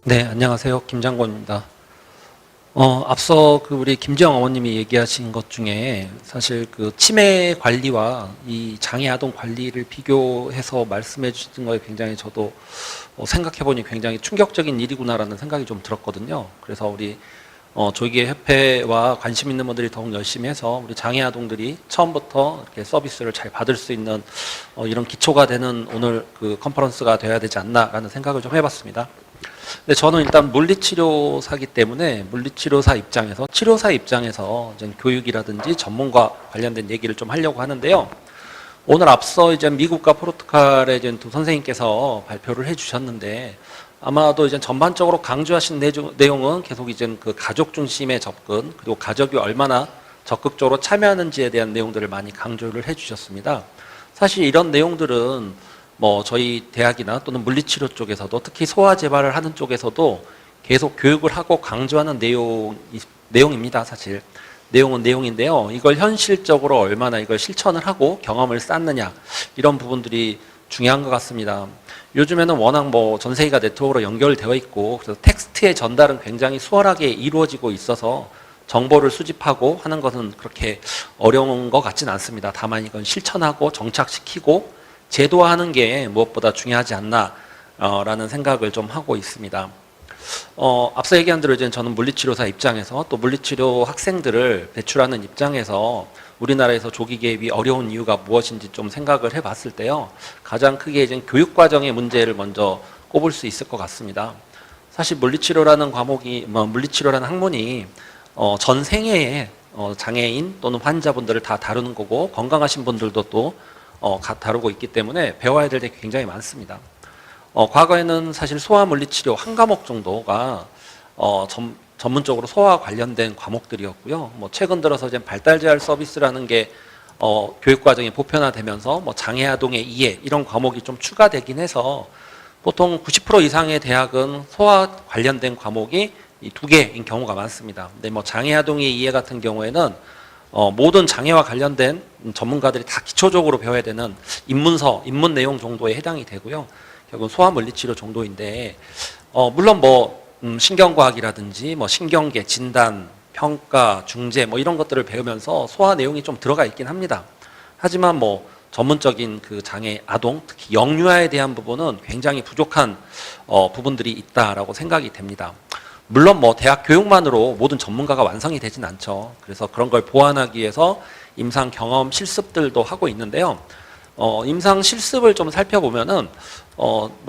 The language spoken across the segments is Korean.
네, 안녕하세요. 김장곤입니다. 앞서 우리 김지영 어머님이 얘기하신 것 중에 사실 치매 관리와 이 장애 아동 관리를 비교해서 말씀해 주신 거에 굉장히 저도 생각해 보니 굉장히 충격적인 일이구나라는 생각이 좀 들었거든요. 그래서 우리 조기계 협회와 관심 있는 분들이 더욱 열심히 해서 우리 장애 아동들이 처음부터 이렇게 서비스를 잘 받을 수 있는 이런 기초가 되는 오늘 컨퍼런스가 되어야 되지 않나라는 생각을 좀 해봤습니다. 근데 저는 일단 물리치료사이기 때문에 물리치료사 입장에서 치료사 입장에서 이제 교육이라든지 전문가 관련된 얘기를 좀 하려고 하는데요. 오늘 앞서 이제 미국과 포르투갈의 이제 두 선생님께서 발표를 해주셨는데 아마도 이제 전반적으로 강조하신 내용은 계속 이제 가족 중심의 접근 그리고 가족이 얼마나 적극적으로 참여하는지에 대한 내용들을 많이 강조를 해주셨습니다. 사실 이런 내용들은 저희 대학이나 또는 물리치료 쪽에서도 특히 소아 재발을 하는 쪽에서도 계속 교육을 하고 강조하는 내용입니다. 사실 내용은 내용인데요. 이걸 현실적으로 얼마나 이걸 실천을 하고 경험을 쌓느냐 이런 부분들이 중요한 것 같습니다. 요즘에는 워낙 전 세계가 네트워크로 연결되어 있고 그래서 텍스트의 전달은 굉장히 수월하게 이루어지고 있어서 정보를 수집하고 하는 것은 그렇게 어려운 것 같지는 않습니다. 다만 이건 실천하고 정착시키고 제도화하는 게 무엇보다 중요하지 않나 라는 생각을 좀 하고 있습니다. 앞서 얘기한 대로 이제 저는 물리치료사 입장에서 또 물리치료 학생들을 배출하는 입장에서 우리나라에서 조기 개입이 어려운 이유가 무엇인지 좀 생각을 해봤을 때요. 가장 크게 이제 교육과정의 문제를 먼저 꼽을 수 있을 것 같습니다. 사실 물리치료라는 물리치료라는 학문이 전 생애에 장애인 또는 환자분들을 다 다루는 거고 건강하신 분들도 또 다루고 있기 때문에 배워야 될 게 굉장히 많습니다. 과거에는 사실 소아 물리치료 한 과목 정도가 전문적으로 소아와 관련된 과목들이었고요. 최근 들어서 이제 발달 재활 서비스라는 게 교육 과정이 보편화되면서 장애 아동의 이해 이런 과목이 좀 추가되긴 해서 보통 90% 이상의 대학은 소아 관련된 과목이 이 두 개인 경우가 많습니다. 근데 장애 아동의 이해 같은 경우에는 모든 장애와 관련된 전문가들이 다 기초적으로 배워야 되는 입문 내용 정도에 해당이 되고요. 결국은 소아 물리치료 정도인데, 물론 신경과학이라든지 신경계, 진단, 평가, 중재 이런 것들을 배우면서 소아 내용이 좀 들어가 있긴 합니다. 하지만 전문적인 장애 아동, 특히 영유아에 대한 부분은 굉장히 부족한 부분들이 있다라고 생각이 됩니다. 물론 대학 교육만으로 모든 전문가가 완성이 되진 않죠. 그래서 그런 걸 보완하기 위해서 임상 경험 실습들도 하고 있는데요. 임상 실습을 좀 살펴보면은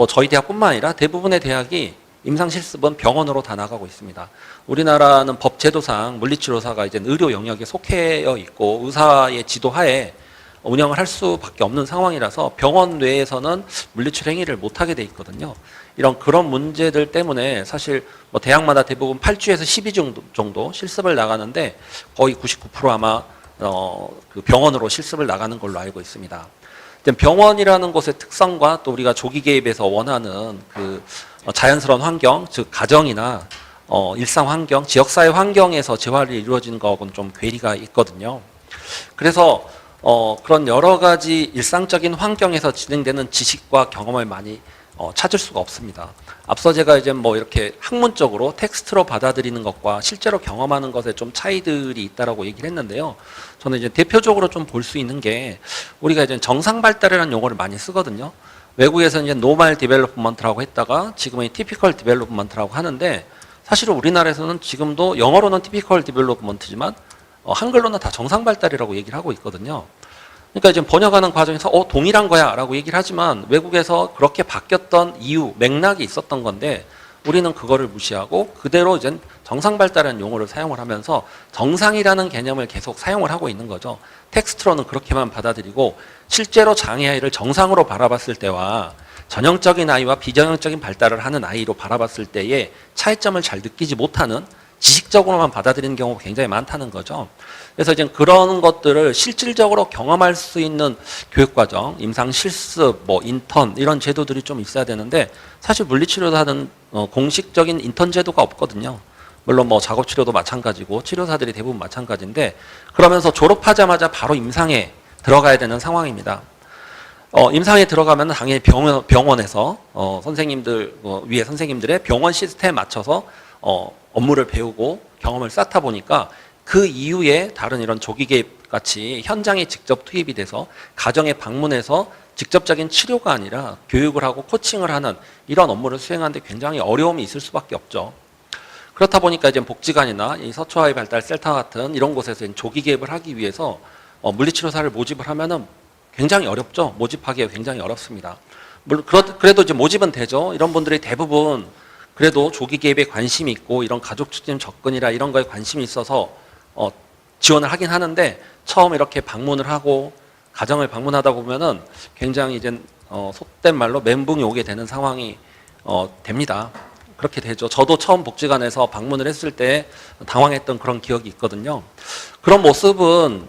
저희 대학뿐만 아니라 대부분의 대학이 임상 실습은 병원으로 다 나가고 있습니다. 우리나라는 법 제도상 물리치료사가 이제 의료 영역에 속해 있고 의사의 지도하에 운영을 할 수밖에 없는 상황이라서 병원 내에서는 물리치료 행위를 못하게 돼 있거든요. 그런 문제들 때문에 사실 대학마다 대부분 8주에서 12주 정도 실습을 나가는데 거의 99% 아마 병원으로 실습을 나가는 걸로 알고 있습니다. 병원이라는 곳의 특성과 또 우리가 조기 개입에서 원하는 자연스러운 환경, 즉 가정이나 일상 환경, 지역사회 환경에서 재활이 이루어지는 거하고는 좀 괴리가 있거든요. 그래서 그런 여러 가지 일상적인 환경에서 진행되는 지식과 경험을 많이 찾을 수가 없습니다. 앞서 제가 이제 이렇게 학문적으로 텍스트로 받아들이는 것과 실제로 경험하는 것에 좀 차이들이 있다라고 얘기를 했는데요. 저는 이제 대표적으로 좀 볼 수 있는 게 우리가 이제 정상 발달이라는 용어를 많이 쓰거든요. 외국에서는 이제 노멀 디벨롭먼트라고 했다가 지금은 티피컬 디벨롭먼트라고 하는데 사실은 우리나라에서는 지금도 영어로는 티피컬 디벨롭먼트지만 한글로는 다 정상 발달이라고 얘기를 하고 있거든요. 그러니까 지금 번역하는 과정에서 동일한 거야 라고 얘기를 하지만 외국에서 그렇게 바뀌었던 이유, 맥락이 있었던 건데 우리는 그거를 무시하고 그대로 이제 정상 발달이라는 용어를 사용을 하면서 정상이라는 개념을 계속 사용을 하고 있는 거죠. 텍스트로는 그렇게만 받아들이고 실제로 장애아이를 정상으로 바라봤을 때와 전형적인 아이와 비전형적인 발달을 하는 아이로 바라봤을 때의 차이점을 잘 느끼지 못하는 지식적으로만 받아들이는 경우가 굉장히 많다는 거죠. 그래서 이제 그런 것들을 실질적으로 경험할 수 있는 교육과정, 임상 실습, 인턴 이런 제도들이 좀 있어야 되는데 사실 물리치료도 하는 공식적인 인턴 제도가 없거든요. 물론 뭐 작업 치료도 마찬가지고 치료사들이 대부분 마찬가지인데 그러면서 졸업하자마자 바로 임상에 들어가야 되는 상황입니다. 임상에 들어가면 당연히 병원에서 선생님들 위에 선생님들의 병원 시스템에 맞춰서 업무를 배우고 경험을 쌓다 보니까 그 이후에 다른 이런 조기 개입 같이 현장에 직접 투입이 돼서 가정에 방문해서 직접적인 치료가 아니라 교육을 하고 코칭을 하는 이런 업무를 수행하는데 굉장히 어려움이 있을 수밖에 없죠. 그렇다 보니까 이제 복지관이나 이 서초아이 발달 센터 같은 이런 곳에서 조기 개입을 하기 위해서 물리치료사를 모집을 하면은 굉장히 어렵죠. 모집하기가 굉장히 어렵습니다. 물론 그래도 이제 모집은 되죠. 이런 분들이 대부분 그래도 조기 개입에 관심이 있고 이런 가족 중심 접근이라 이런 거에 관심이 있어서 지원을 하긴 하는데 처음 이렇게 방문을 하고 가정을 방문하다 보면은 굉장히 이제 속된 말로 멘붕이 오게 되는 상황이 됩니다. 그렇게 되죠. 저도 처음 복지관에서 방문을 했을 때 당황했던 그런 기억이 있거든요. 그런 모습은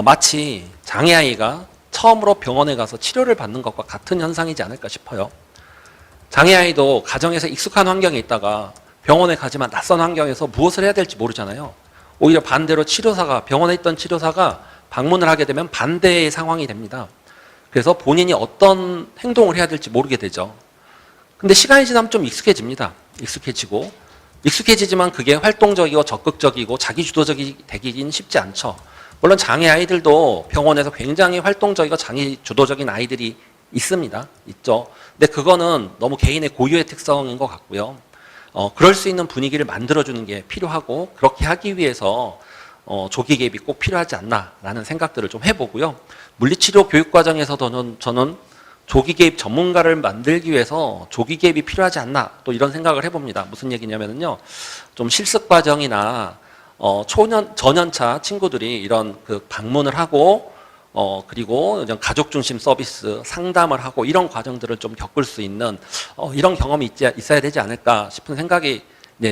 마치 장애아이가 처음으로 병원에 가서 치료를 받는 것과 같은 현상이지 않을까 싶어요. 장애아이도 가정에서 익숙한 환경에 있다가 병원에 가지만 낯선 환경에서 무엇을 해야 될지 모르잖아요. 오히려 반대로 병원에 있던 치료사가 방문을 하게 되면 반대의 상황이 됩니다. 그래서 본인이 어떤 행동을 해야 될지 모르게 되죠. 근데 시간이 지나면 좀 익숙해집니다. 익숙해지지만 그게 활동적이고 적극적이고 자기주도적이 되긴 쉽지 않죠. 물론 장애 아이들도 병원에서 굉장히 활동적이고 자기주도적인 아이들이 있죠. 근데 그거는 너무 개인의 고유의 특성인 것 같고요. 그럴 수 있는 분위기를 만들어주는 게 필요하고 그렇게 하기 위해서 조기 개입이 꼭 필요하지 않나라는 생각들을 좀 해보고요. 물리치료 교육 과정에서도 저는 조기 개입 전문가를 만들기 위해서 조기 개입이 필요하지 않나 또 이런 생각을 해봅니다. 무슨 얘기냐면요, 좀 실습 과정이나 전연차 친구들이 이런 그 방문을 하고 그리고 가족 중심 서비스 상담을 하고 이런 과정들을 좀 겪을 수 있는 이런 경험이 있어야 되지 않을까 싶은 생각이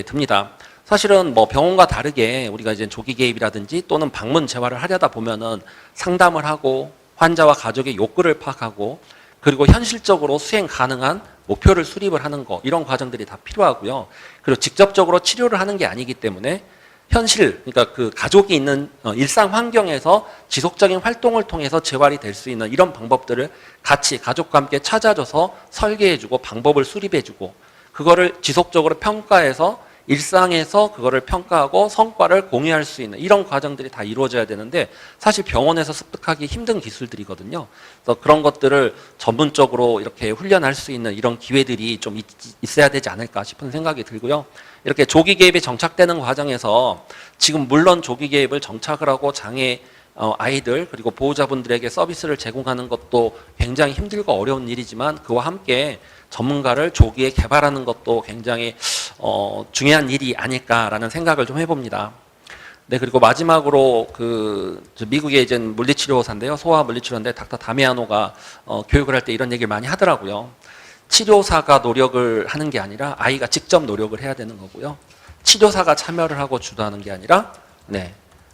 듭니다. 사실은 뭐 병원과 다르게 우리가 이제 조기 개입이라든지 또는 방문 재활을 하려다 보면은 상담을 하고 환자와 가족의 욕구를 파악하고 그리고 현실적으로 수행 가능한 목표를 수립을 하는 거 이런 과정들이 다 필요하고요. 그리고 직접적으로 치료를 하는 게 아니기 때문에 그러니까 그 가족이 있는 일상 환경에서 지속적인 활동을 통해서 재활이 될 수 있는 이런 방법들을 같이 가족과 함께 찾아줘서 설계해주고 방법을 수립해주고 그거를 지속적으로 평가해서 일상에서 그거를 평가하고 성과를 공유할 수 있는 이런 과정들이 다 이루어져야 되는데 사실 병원에서 습득하기 힘든 기술들이거든요. 그래서 그런 것들을 전문적으로 이렇게 훈련할 수 있는 이런 기회들이 좀 있어야 되지 않을까 싶은 생각이 들고요. 이렇게 조기 개입이 정착되는 과정에서 지금 물론 조기 개입을 정착을 하고 장애 아이들 그리고 보호자분들에게 서비스를 제공하는 것도 굉장히 힘들고 어려운 일이지만 그와 함께 전문가를 조기에 개발하는 것도 굉장히 중요한 일이 아닐까라는 생각을 좀 해봅니다. 네, 그리고 마지막으로 미국의 이제 물리치료사인데요, 소아 물리치료인데 닥터 다미아노가 교육을 할 때 이런 얘기를 많이 하더라고요. 치료사가 노력을 하는 게 아니라 아이가 직접 노력을 해야 되는 거고요. 치료사가 참여를 하고 주도하는 게 아니라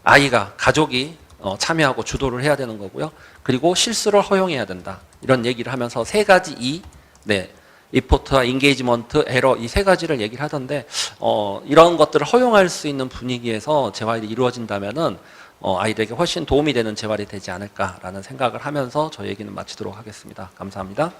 아이가 가족이 참여하고 주도를 해야 되는 거고요. 그리고 실수를 허용해야 된다. 이런 얘기를 하면서 세 가지 리포트와 인게이지먼트, 에러 이 세 가지를 얘기를 하던데 이런 것들을 허용할 수 있는 분위기에서 재활이 이루어진다면은 아이들에게 훨씬 도움이 되는 재활이 되지 않을까라는 생각을 하면서 저 얘기는 마치도록 하겠습니다. 감사합니다.